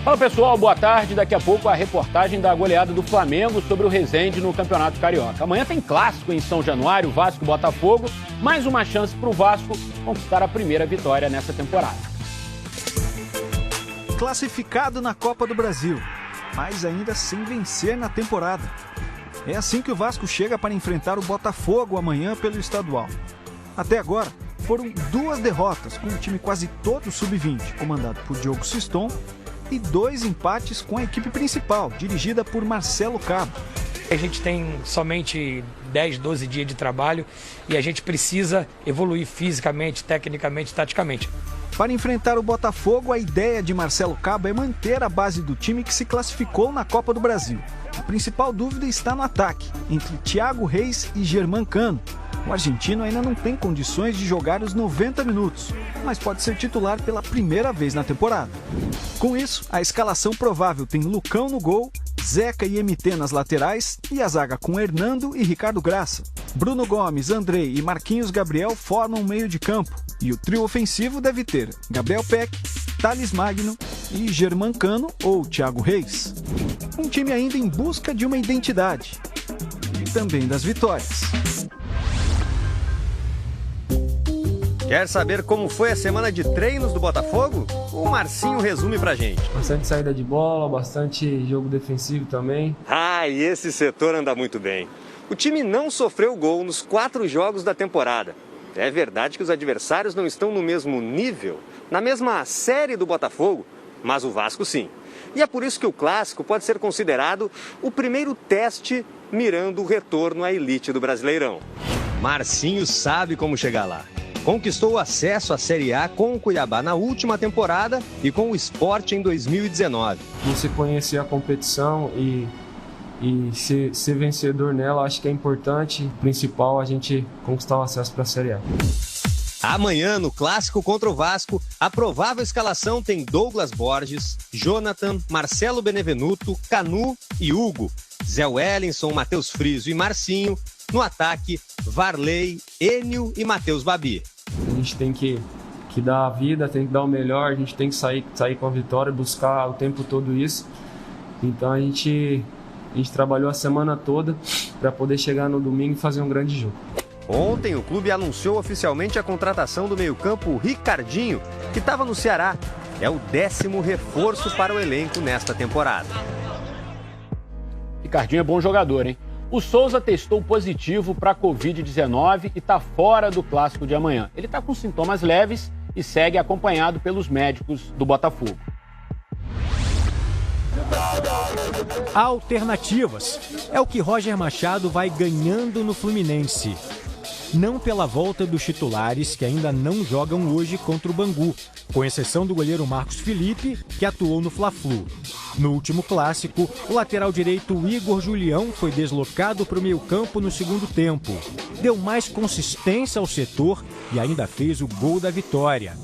Fala pessoal, boa tarde. Daqui a pouco a reportagem da goleada do Flamengo sobre o Resende no Campeonato Carioca. Amanhã tem clássico em São Januário, Vasco e Botafogo. Mais uma chance para o Vasco conquistar a primeira vitória nessa temporada. Classificado na Copa do Brasil, mas ainda sem vencer na temporada. É assim que o Vasco chega para enfrentar o Botafogo amanhã pelo estadual. Até agora, foram 2 derrotas com o time quase todo sub-20, comandado por Diogo Siston, e 2 empates com a equipe principal, dirigida por Marcelo Cabo. A gente tem somente 10, 12 dias de trabalho e a gente precisa evoluir fisicamente, tecnicamente, taticamente. Para enfrentar o Botafogo, a ideia de Marcelo Cabo é manter a base do time que se classificou na Copa do Brasil. A principal dúvida está no ataque, entre Thiago Reis e Germancano. O argentino ainda não tem condições de jogar os 90 minutos, mas pode ser titular pela primeira vez na temporada. Com isso, a escalação provável tem Lucão no gol, Zeca e MT nas laterais e a zaga com Hernando e Ricardo Graça. Bruno Gomes, Andrei e Marquinhos Gabriel formam o meio de campo e o trio ofensivo deve ter Gabriel Peck, Thales Magno e Germancano ou Thiago Reis. Um time ainda em busca de uma identidade e também das vitórias. Quer saber como foi a semana de treinos do Botafogo? O Marcinho resume pra gente. Bastante saída de bola, bastante jogo defensivo também. Ah, e esse setor anda muito bem. O time não sofreu gol nos 4 jogos da temporada. É verdade que os adversários não estão no mesmo nível, na mesma série do Botafogo, mas o Vasco sim. E é por isso que o clássico pode ser considerado o primeiro teste mirando o retorno à elite do Brasileirão. Marcinho sabe como chegar lá. Conquistou o acesso à Série A com o Cuiabá na última temporada e com o Sport em 2019. Você conhecer a competição e ser vencedor nela, acho que é importante. O principal, a gente conquistar o acesso para a Série A. Amanhã, no clássico contra o Vasco, a provável escalação tem Douglas Borges, Jonathan, Marcelo Benevenuto, Canu e Hugo, Zé Wellington, Matheus Friso e Marcinho. No ataque, Varley, Enio e Matheus Babi. A gente tem que dar a vida, tem que dar o melhor, a gente tem que sair com a vitória, buscar o tempo todo isso. Então a gente trabalhou a semana toda para poder chegar no domingo e fazer um grande jogo. Ontem o clube anunciou oficialmente a contratação do meio-campo Ricardinho, que estava no Ceará. É o 10º reforço para o elenco nesta temporada. Ricardinho é bom jogador, hein? O Souza testou positivo para a Covid-19 e está fora do clássico de amanhã. Ele está com sintomas leves e segue acompanhado pelos médicos do Botafogo. Alternativas. É o que Roger Machado vai ganhando no Fluminense. Não pela volta dos titulares que ainda não jogam hoje contra o Bangu, com exceção do goleiro Marcos Felipe, que atuou no Fla-Flu. No último clássico, o lateral direito Igor Julião foi deslocado para o meio-campo no segundo tempo. Deu mais consistência ao setor e ainda fez o gol da vitória.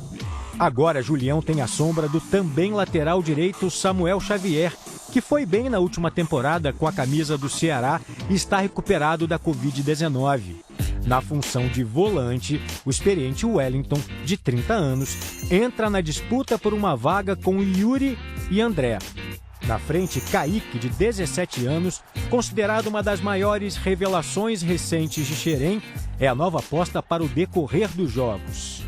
Agora, Julião tem a sombra do também lateral direito Samuel Xavier, que foi bem na última temporada com a camisa do Ceará e está recuperado da Covid-19. Na função de volante, o experiente Wellington, de 30 anos, entra na disputa por uma vaga com Yuri e André. Na frente, Kaique, de 17 anos, considerado uma das maiores revelações recentes de Xerém, é a nova aposta para o decorrer dos jogos.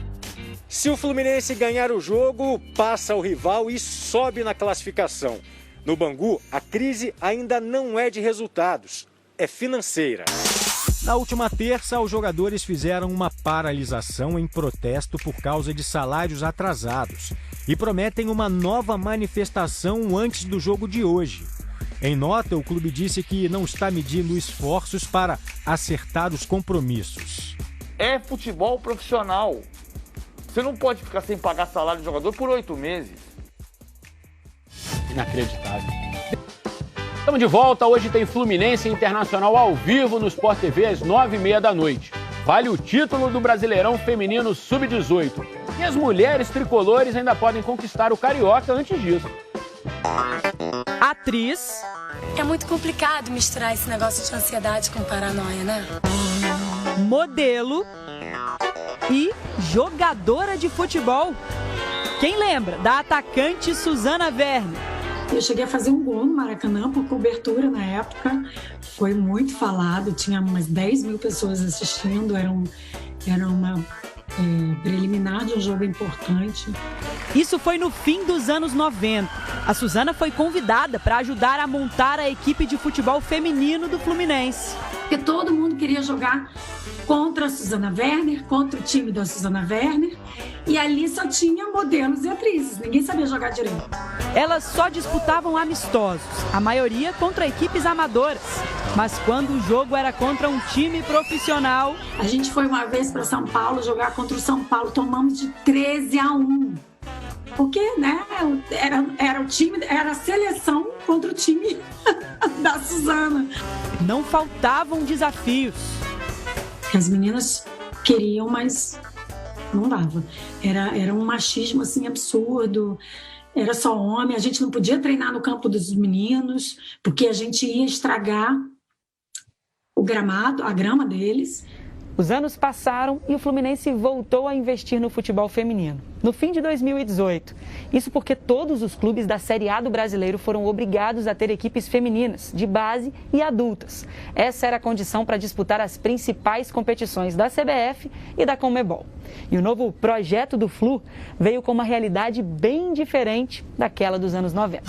Se o Fluminense ganhar o jogo, passa o rival e sobe na classificação. No Bangu, a crise ainda não é de resultados, é financeira. Na última terça, os jogadores fizeram uma paralisação em protesto por causa de salários atrasados e prometem uma nova manifestação antes do jogo de hoje. Em nota, o clube disse que não está medindo esforços para acertar os compromissos. É futebol profissional. Você não pode ficar sem pagar salário de jogador por 8 meses. Inacreditável. Estamos de volta. Hoje tem Fluminense Internacional ao vivo no Sport TV às 9h30 da noite. Vale o título do Brasileirão Feminino Sub-18. E as mulheres tricolores ainda podem conquistar o Carioca antes disso. Atriz. É muito complicado misturar esse negócio de ansiedade com paranoia, né? Modelo. E jogadora de futebol. Quem lembra da atacante Suzana Verne? Eu cheguei a fazer um gol no Maracanã por cobertura na época. Foi muito falado, tinha umas 10 mil pessoas assistindo. Era uma preliminar de um jogo importante. Isso foi no fim dos anos 90. A Suzana foi convidada para ajudar a montar a equipe de futebol feminino do Fluminense. Porque todo mundo queria jogar contra a Suzana Werner, contra o time da Suzana Werner. E ali só tinha modelos e atrizes, ninguém sabia jogar direito. Elas só disputavam amistosos, a maioria contra equipes amadoras. Mas quando o jogo era contra um time profissional... A gente foi uma vez para São Paulo jogar contra o São Paulo, tomamos de 13-1. Porque, né, era o time, era a seleção contra o time da Suzana. Não faltavam desafios. As meninas queriam, mas não dava. Era um machismo assim absurdo. Era só homem. A gente não podia treinar no campo dos meninos, porque a gente ia estragar o gramado, a grama deles. Os anos passaram e o Fluminense voltou a investir no futebol feminino. No fim de 2018. Isso porque todos os clubes da Série A do Brasileiro foram obrigados a ter equipes femininas, de base e adultas. Essa era a condição para disputar as principais competições da CBF e da Conmebol. E o novo projeto do Flu veio com uma realidade bem diferente daquela dos anos 90.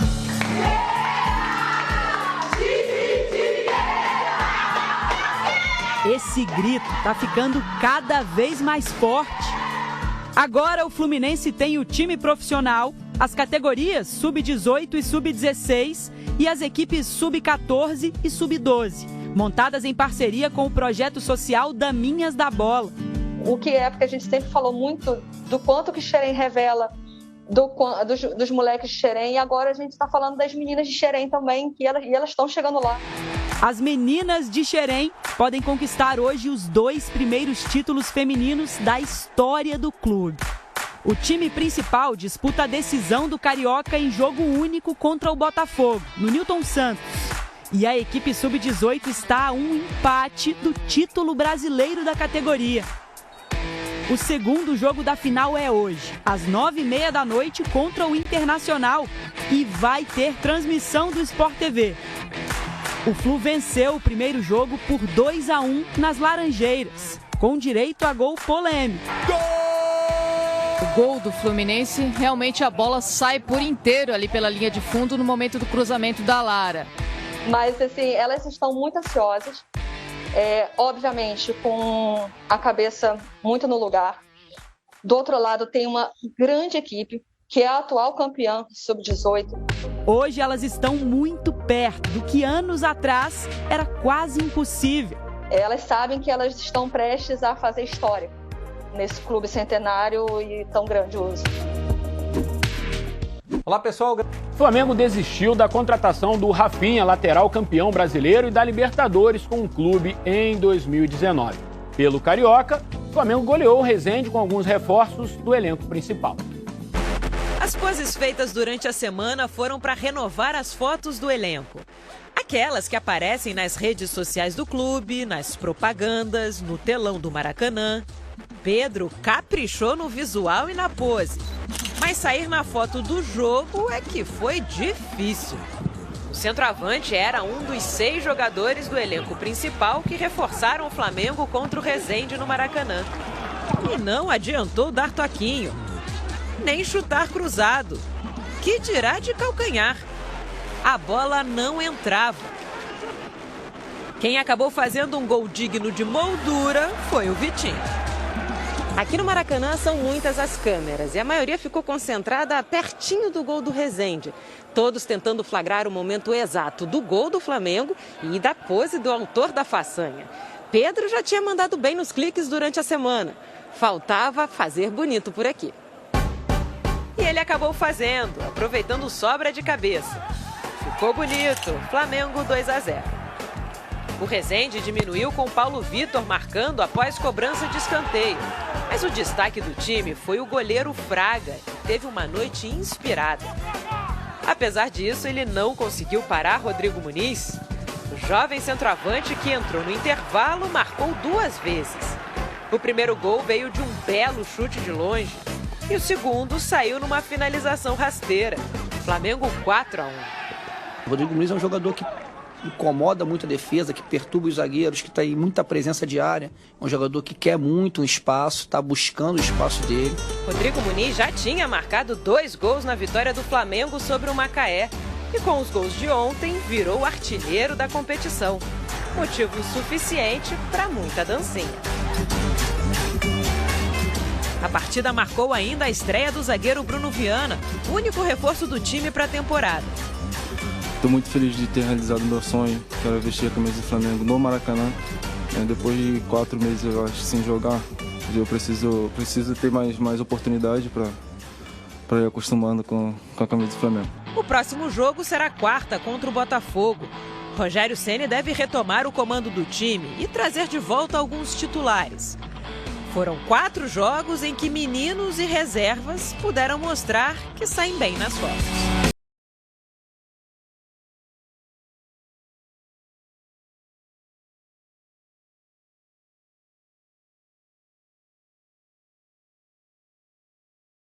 Esse grito tá ficando cada vez mais forte. Agora o Fluminense tem o time profissional, as categorias Sub-18 e Sub-16 e as equipes Sub-14 e Sub-12, montadas em parceria com o projeto social Daminhas da Bola. O que é, porque a gente sempre falou muito do quanto que Xerém revela dos moleques de Xerém, e agora a gente está falando das meninas de Xerém também, e elas estão chegando lá. As meninas de Xerém podem conquistar hoje os 2 primeiros títulos femininos da história do clube. O time principal disputa a decisão do Carioca em jogo único contra o Botafogo, no Newton Santos. E a equipe Sub-18 está a um empate do título brasileiro da categoria. O segundo jogo da final é hoje, às 9h30 da noite, contra o Internacional. E vai ter transmissão do Sport TV. O Flu venceu o primeiro jogo por 2-1 nas Laranjeiras, com direito a gol polêmico. O gol do Fluminense, realmente a bola sai por inteiro ali pela linha de fundo no momento do cruzamento da Lara. Mas assim, elas estão muito ansiosas, obviamente com a cabeça muito no lugar. Do outro lado tem uma grande equipe, que é a atual campeã Sub-18. Hoje elas estão muito perto do que anos atrás era quase impossível. Elas sabem que elas estão prestes a fazer história nesse clube centenário e tão grandioso. Olá, pessoal. O Flamengo desistiu da contratação do Rafinha, lateral campeão brasileiro, e da Libertadores com o clube em 2019. Pelo Carioca, o Flamengo goleou o Resende com alguns reforços do elenco principal. As poses feitas durante a semana foram para renovar as fotos do elenco. Aquelas que aparecem nas redes sociais do clube, nas propagandas, no telão do Maracanã. Pedro caprichou no visual e na pose. Mas sair na foto do jogo é que foi difícil. O centroavante era um dos 6 jogadores do elenco principal que reforçaram o Flamengo contra o Resende no Maracanã. E não adiantou dar toquinho, nem chutar cruzado. Que dirá de calcanhar? A bola não entrava. Quem acabou fazendo um gol digno de moldura foi o Vitinho. Aqui no Maracanã são muitas as câmeras e a maioria ficou concentrada pertinho do gol do Resende. Todos tentando flagrar o momento exato do gol do Flamengo e da pose do autor da façanha. Pedro já tinha mandado bem nos cliques durante a semana. Faltava fazer bonito por aqui. E ele acabou fazendo, aproveitando sobra de cabeça. Ficou bonito, Flamengo 2-0. O Resende diminuiu com Paulo Vitor marcando após cobrança de escanteio. Mas o destaque do time foi o goleiro Fraga, que teve uma noite inspirada. Apesar disso, ele não conseguiu parar Rodrigo Muniz. O jovem centroavante que entrou no intervalo marcou 2 vezes. O primeiro gol veio de um belo chute de longe. E o segundo saiu numa finalização rasteira. Flamengo 4-1. O Rodrigo Muniz é um jogador que incomoda muito a defesa, que perturba os zagueiros, que tem muita presença diária. É um jogador que quer muito um espaço, está buscando o espaço dele. Rodrigo Muniz já tinha marcado 2 gols na vitória do Flamengo sobre o Macaé. E com os gols de ontem, virou o artilheiro da competição. Motivo suficiente para muita dancinha. A partida marcou ainda a estreia do zagueiro Bruno Viana, único reforço do time para a temporada. Estou muito feliz de ter realizado meu sonho, que era vestir a camisa do Flamengo no Maracanã. Depois de 4 meses, eu acho, sem jogar, eu preciso ter mais oportunidade para ir acostumando com a camisa do Flamengo. O próximo jogo será quarta contra o Botafogo. Rogério Ceni deve retomar o comando do time e trazer de volta alguns titulares. Foram 4 jogos em que meninos e reservas puderam mostrar que saem bem nas fotos.